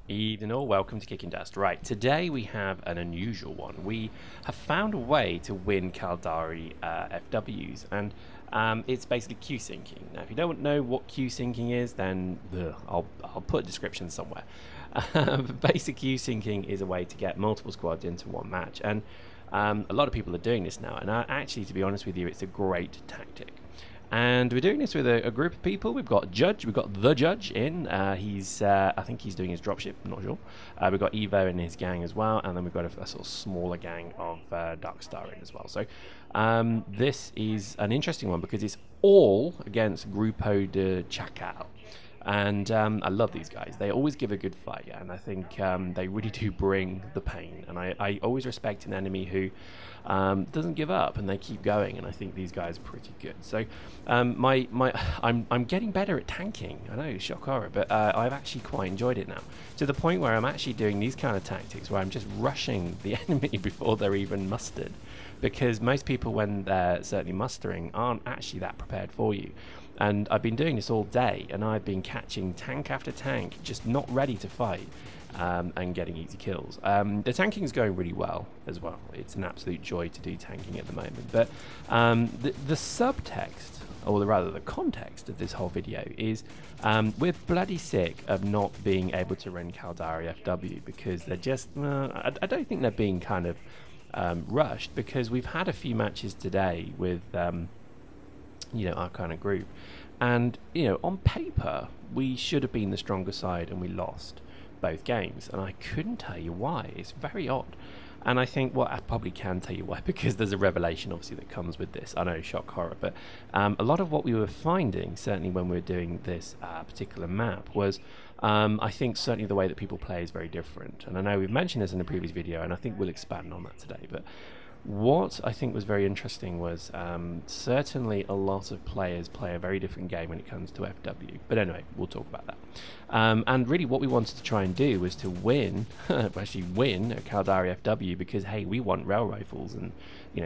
Evening all, welcome to Kicking Dust. Right, today we have an unusual one. We have found a way to win Caldari FWs, and it's basically queue syncing. Now, if you don't know what queue syncing is, then I'll put a description somewhere. Basic queue syncing is a way to get multiple squads into one match, and a lot of people are doing this now, and actually, to be honest with you, it's a great tactic. And we're doing this with a group of people. We've got Judge, we've got the Judge in. I think he's doing his dropship, I'm not sure. We've got Evo and his gang as well, and then we've got a sort of smaller gang of Darkstar in as well. So this is an interesting one because it's all against Grupo de Chacal. And I love these guys. They always give a good fight, and I think they really do bring the pain. And I always respect an enemy who doesn't give up and they keep going. And I think these guys are pretty good. So I'm getting better at tanking. I know, shock horror, but I've actually quite enjoyed it now, to the point where I'm actually doing these kind of tactics where I'm just rushing the enemy before they're even mustered, because most people, when they're certainly mustering, aren't actually that prepared for you. And I've been doing this all day, and I've been catching tank after tank, just not ready to fight, and getting easy kills. The tanking is going really well as well. It's an absolute joy to do tanking at the moment. But the subtext, or rather the context of this whole video is we're bloody sick of not being able to run Caldari FW, because they're just, I don't think they're being kind of rushed, because we've had a few matches today with our kind of group, and on paper we should have been the stronger side, and we lost both games, and I couldn't tell you why. It's very odd. And I think, well, I probably can tell you why, because there's a revelation obviously that comes with this. I know, shock horror, but a lot of what we were finding, certainly when we were doing this particular map, was I think certainly the way that people play is very different. And I know we've mentioned this in the previous video, and I think we'll expand on that today. But what I think was very interesting was certainly a lot of players play a very different game when it comes to FW. But anyway, we'll talk about that. And really what we wanted to try and do was to win, actually win a Caldari FW, because, hey, we want rail rifles and,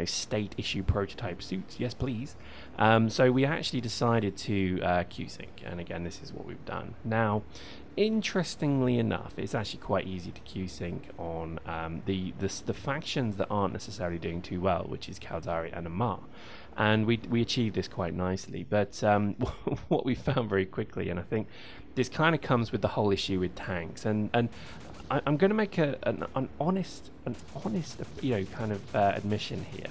state issue prototype suits. Yes, please. So we actually decided to Q-Sync. And again, this is what we've done. Now, interestingly enough, it's actually quite easy to Q-Sync on the factions that aren't necessarily doing too well, which is Caldari and Amar. And we achieved this quite nicely. But what we found very quickly, and I think this kind of comes with the whole issue with tanks, and I'm going to make an honest kind of admission here,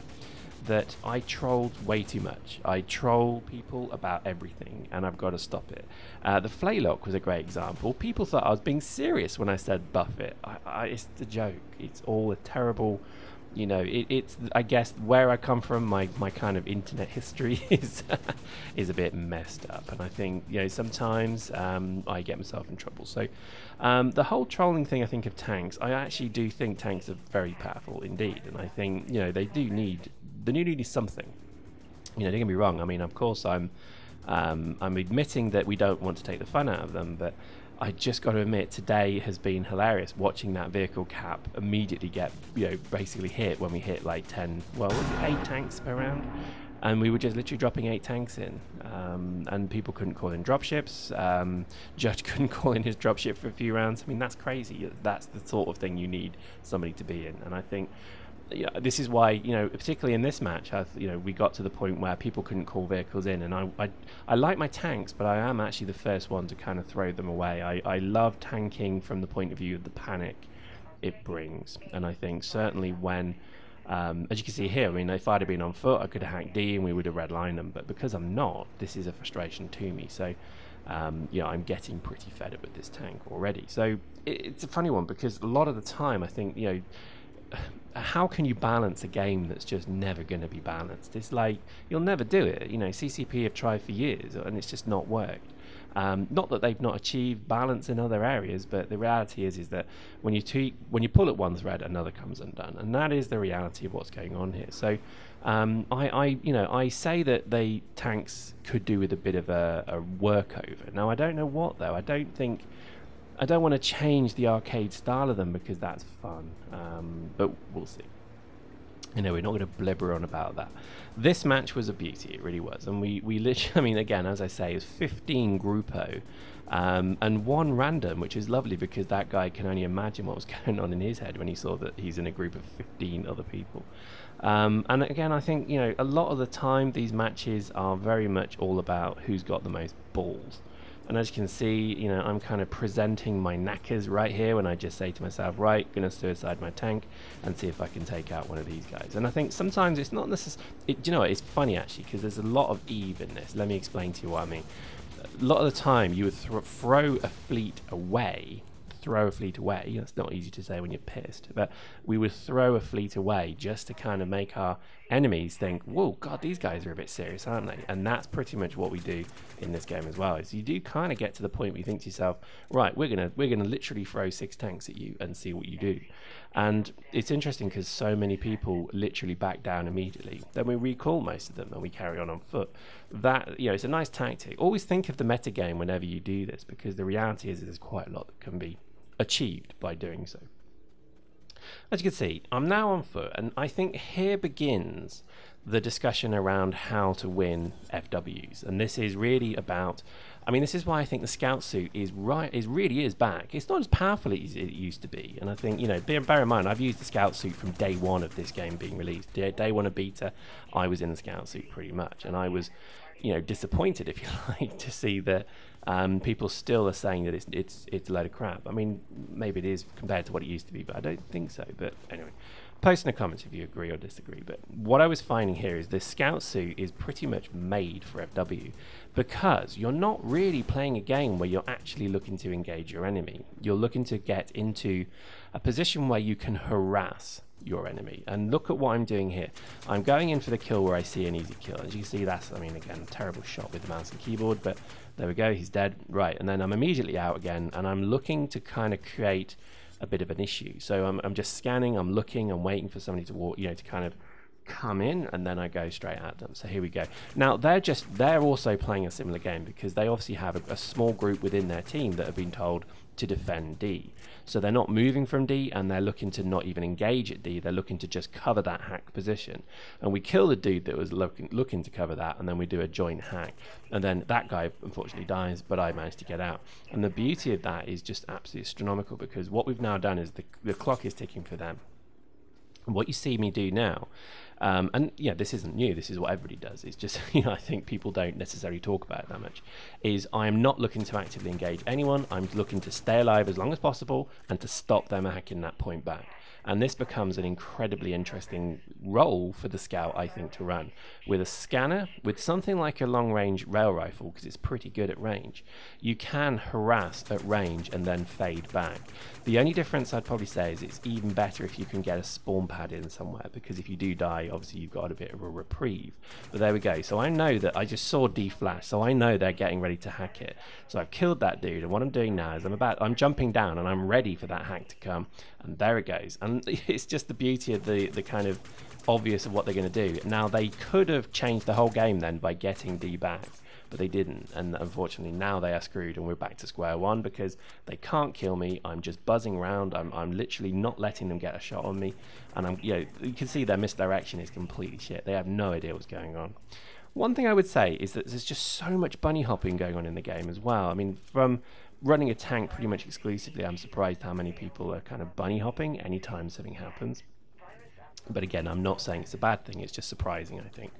that I trolled way too much. I troll people about everything, and I've got to stop it. The Flaylock was a great example. People thought I was being serious when I said buff it. It's a joke. It's all a terrible, it's, I guess, where I come from, my kind of internet history is a bit messed up, and I think sometimes I get myself in trouble. So the whole trolling thing, I think, of tanks, I actually do think tanks are very powerful indeed, and I think they need something. Don't get me wrong. I mean, of course, I'm admitting that we don't want to take the fun out of them, but I just got to admit, today has been hilarious watching that vehicle cap immediately get basically hit when we hit like 10, well, was it 8 tanks per round, and we were just literally dropping 8 tanks in, and people couldn't call in dropships. Judge couldn't call in his dropship for a few rounds. I mean, that's crazy. That's the sort of thing you need somebody to be in, and I think this is why, particularly in this match, we got to the point where people couldn't call vehicles in, and I like my tanks, but I am actually the first one to kind of throw them away. I love tanking from the point of view of the panic it brings, and I think certainly when, as you can see here, I mean, if I'd have been on foot, I could have hacked D and we would have redlined them, but because I'm not, this is a frustration to me. So I'm getting pretty fed up with this tank already. So it's a funny one, because a lot of the time I think, how can you balance a game that's just never going to be balanced? It's like, you'll never do it. CCP have tried for years, and it's just not worked. Not that they've not achieved balance in other areas, but the reality is that when you pull at one thread, another comes undone, and that is the reality of what's going on here. So I say that tanks could do with a bit of a workover. Now, I don't know what, though. I don't want to change the arcade style of them, because that's fun, but we'll see. You know, we're not going to blibber on about that. This match was a beauty, it really was. And we literally, I mean, again, as I say, it's 15 gruppo and 1 random, which is lovely because that guy can only imagine what was going on in his head when he saw that he's in a group of 15 other people. And again, I think, you know, a lot of the time these matches are very much all about who's got the most balls. And as you can see, you know, I'm kind of presenting my knackers right here when I just say to myself, right, gonna suicide my tank and see if I can take out one of these guys. And I think sometimes it's not necessarily, you know what, it's funny actually, because there's a lot of Eve in this. Let me explain to you what I mean. A lot of the time you would throw a fleet away. That's not easy to say when you're pissed, but we would throw a fleet away just to kind of make our enemies think, whoa, god, these guys are a bit serious, aren't they? And that's pretty much what we do in this game as well. Is you do kind of get to the point where you think to yourself, right, we're gonna literally throw 6 tanks at you and see what you do. And it's interesting because so many people literally back down immediately. Then we recall most of them and we carry on foot. That, you know, it's a nice tactic. Always think of the metagame whenever you do this, because the reality is there's quite a lot that can be achieved by doing so. As you can see, I'm now on foot, and I think here begins the discussion around how to win FWs. And this is really about, I mean, this is why I think the scout suit really is back. It's not as powerful as it used to be, and I think, you know, bear in mind, I've used the scout suit from day 1 of this game being released. Day 1 of beta, I was in the scout suit pretty much, and I was, you know, disappointed, if you like, to see that people still are saying that it's a load of crap. I mean, maybe it is compared to what it used to be, but I don't think so. But anyway, post in the comments if you agree or disagree. But what I was finding here is this scout suit is pretty much made for FW, because you're not really playing a game where you're actually looking to engage your enemy. You're looking to get into a position where you can harass your enemy. And look at what I'm doing here. I'm going in for the kill where I see an easy kill. As you can see, that's, I mean, again, a terrible shot with the mouse and keyboard, but there we go, he's dead. Right, and then I'm immediately out again, and I'm looking to kind of create a bit of an issue. So I'm just scanning, I'm looking, I'm waiting for somebody to walk, you know, to kind of come in, and then I go straight at them. So here we go. Now they're also playing a similar game, because they obviously have a small group within their team that have been told to defend D. So they're not moving from D, and they're looking to not even engage at D. They're looking to just cover that hack position. And we kill the dude that was looking to cover that, and then we do a joint hack. And then that guy unfortunately dies, but I managed to get out. And the beauty of that is just absolutely astronomical, because what we've now done is the clock is ticking for them. And what you see me do now, and yeah, this isn't new, this is what everybody does, it's just, you know, I think people don't necessarily talk about it that much, is I am not looking to actively engage anyone. I'm looking to stay alive as long as possible and to stop them hacking that point back. And this becomes an incredibly interesting role for the scout, I think, to run. With a scanner, with something like a long-range rail rifle, because it's pretty good at range, you can harass at range and then fade back. The only difference I'd probably say is it's even better if you can get a spawn pad in somewhere, because if you do die, obviously you've got a bit of a reprieve. But there we go. So I know that I just saw D flash, so I know they're getting ready to hack it. So I've killed that dude, and what I'm doing now is I'm jumping down, and I'm ready for that hack to come, and there it goes. And it's just the beauty of the kind of obvious of what they're going to do. Now, they could have changed the whole game then by getting D back, but they didn't, and unfortunately now they are screwed, and we're back to square one, because they can't kill me. I'm just buzzing around. I'm literally not letting them get a shot on me, and I'm, you know, you can see their misdirection is completely shit. They have no idea what's going on. One thing I would say is that there's just so much bunny hopping going on in the game as well. I mean, from running a tank pretty much exclusively, I'm surprised how many people are kind of bunny hopping anytime something happens. But again, I'm not saying it's a bad thing, it's just surprising, I think.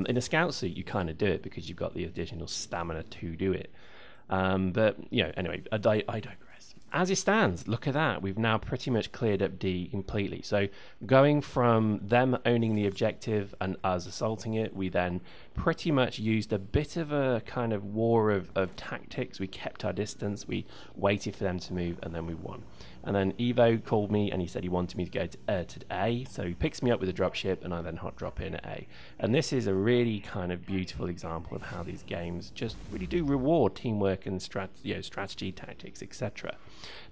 In a scout suit, you kind of do it because you've got the additional stamina to do it. But, you know, anyway, I digress. As it stands, look at that. We've now pretty much cleared up D completely. So going from them owning the objective and us assaulting it, we then pretty much used a bit of a kind of war of tactics. We kept our distance, we waited for them to move, and then we won. And then Evo called me and he said he wanted me to go to A, so he picks me up with a dropship, and I then hot drop in at A. And this is a really kind of beautiful example of how these games just really do reward teamwork and strategy, tactics, etc.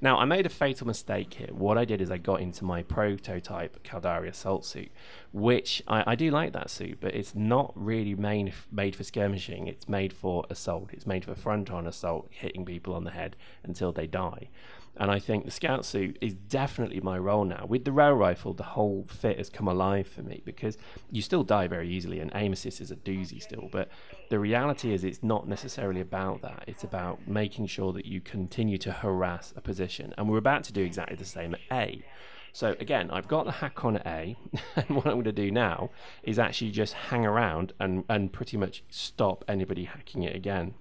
Now, I made a fatal mistake here. What I did is I got into my prototype Caldari assault suit, which I do like that suit, but it's not really made for skirmishing. It's made for assault. It's made for front-on assault, hitting people on the head until they die. And I think the scout suit is definitely my role now. With the rail rifle, the whole fit has come alive for me, because you still die very easily, and aim assist is a doozy still. But the reality is it's not necessarily about that. It's about making sure that you continue to harass a position. And we're about to do exactly the same at A. So again, I've got the hack on at A, and what I'm going to do now is actually just hang around and pretty much stop anybody hacking it again.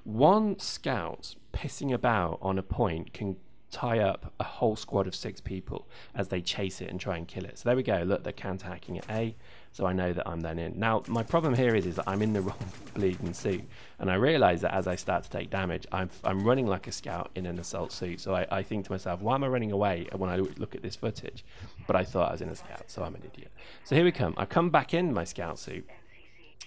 One scout pissing about on a point can tie up a whole squad of 6 people as they chase it and try and kill it. So there we go. Look, they're counter hacking at A, so I know that I'm then in. Now, my problem here is that I'm in the wrong bleeding suit, and I realise that as I start to take damage, I'm running like a scout in an assault suit. So I think to myself, why am I running away when I look at this footage? But I thought I was in a scout, so I'm an idiot. So here we come. I come back in my scout suit,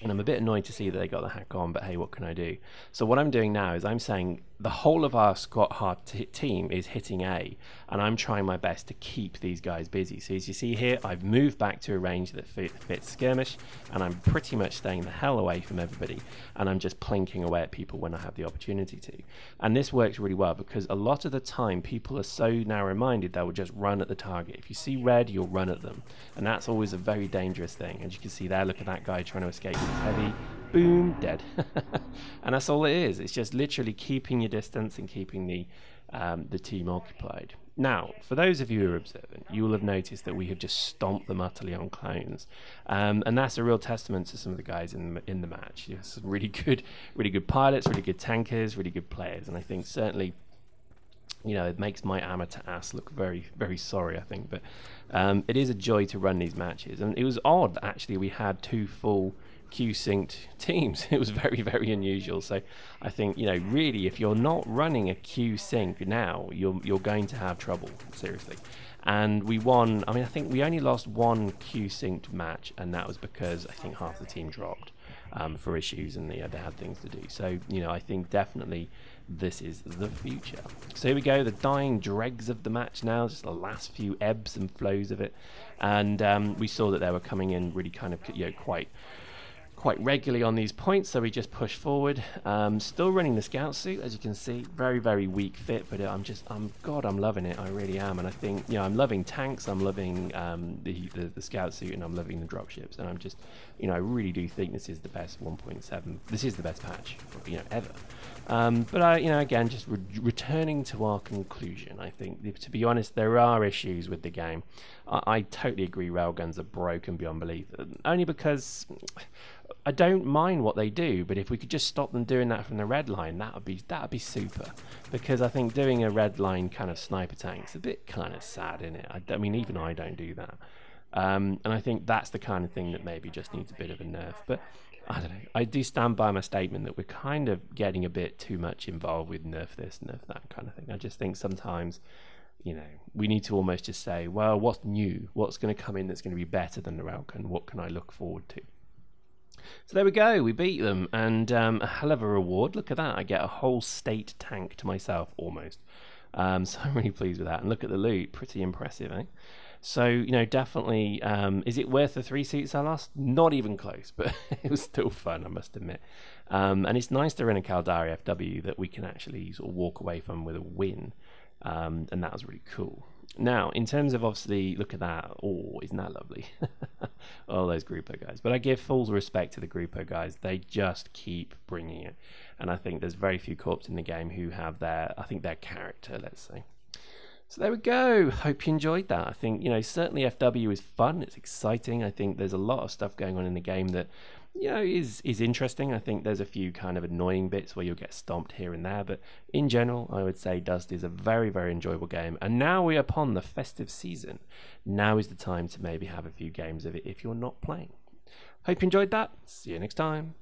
and I'm a bit annoyed to see that they got the hack on, but hey, what can I do? So what I'm doing now is I'm saying the whole of our squat hard team is hitting A, and I'm trying my best to keep these guys busy. So as you see here, I've moved back to a range that fits skirmish, and I'm pretty much staying the hell away from everybody, and I'm just plinking away at people when I have the opportunity to. And this works really well, because a lot of the time people are so narrow-minded they will just run at the target. If you see red, you'll run at them, and that's always a very dangerous thing. As you can see there, look at that guy trying to escape with his heavy. Boom, dead. And that's all it is. It's just literally keeping your distance and keeping the team occupied. Now, for those of you who are observant, you will have noticed that we have just stomped them utterly on clones, and that's a real testament to some of the guys in the match. You have some really good pilots, really good tankers, really good players, and I think certainly, you know, it makes my amateur ass look very, very sorry, I think. But it is a joy to run these matches, and it was odd actually. We had 2 full Q-synced teams. It was very, very unusual. So I think, you know, really, if you're not running a Q-sync now, you're going to have trouble, seriously. And we won. I mean, I think we only lost 1 Q-synced match, and that was because I think half the team dropped for issues, and they had things to do. So, you know, I think definitely this is the future. So here we go, the dying dregs of the match now, just the last few ebbs and flows of it. And we saw that they were coming in really kind of, you know, quite regularly on these points, so we just push forward. Still running the scout suit, as you can see, very, very weak fit, but I'm loving it. I really am. And I think, you know, I'm loving tanks, I'm loving the scout suit, and I'm loving the dropships, and I'm just, you know, I really do think this is the best 1.7. This is the best patch, you know, ever. But I, you know, again, just returning to our conclusion, I think, to be honest, there are issues with the game. I totally agree railguns are broken beyond belief, only because I don't mind what they do, but if we could just stop them doing that from the red line, that would be super. Because I think doing a red line kind of sniper tank is a bit kind of sad, isn't it? I mean, even I don't do that. And I think that's the kind of thing that maybe just needs a bit of a nerf. But I don't know. I do stand by my statement that we're kind of getting a bit too much involved with nerf this, nerf that kind of thing. I just think sometimes, you know, we need to almost just say, well, what's new? What's going to come in that's going to be better than the railgun? What can I look forward to? So there we go, we beat them, and a hell of a reward. Look at that, I get a whole state tank to myself, almost. So I'm really pleased with that, and look at the loot, pretty impressive, eh? So, you know, definitely, is it worth the 3 seats I lost? Not even close, but it was still fun, I must admit. And it's nice to run a Caldari FW that we can actually sort of walk away from with a win, and that was really cool. Now, in terms of, obviously, look at that. Oh, isn't that lovely? All those Grupo guys. But I give full respect to the Grupo guys. They just keep bringing it. And I think there's very few corps in the game who have their character, let's say. So there we go. Hope you enjoyed that. I think, you know, certainly FW is fun. It's exciting. I think there's a lot of stuff going on in the game that, you know, is interesting. I think there's a few kind of annoying bits where you'll get stomped here and there, but in general, I would say Dust is a very, very enjoyable game. And now we're upon the festive season. Now is the time to maybe have a few games of it if you're not playing. Hope you enjoyed that. See you next time.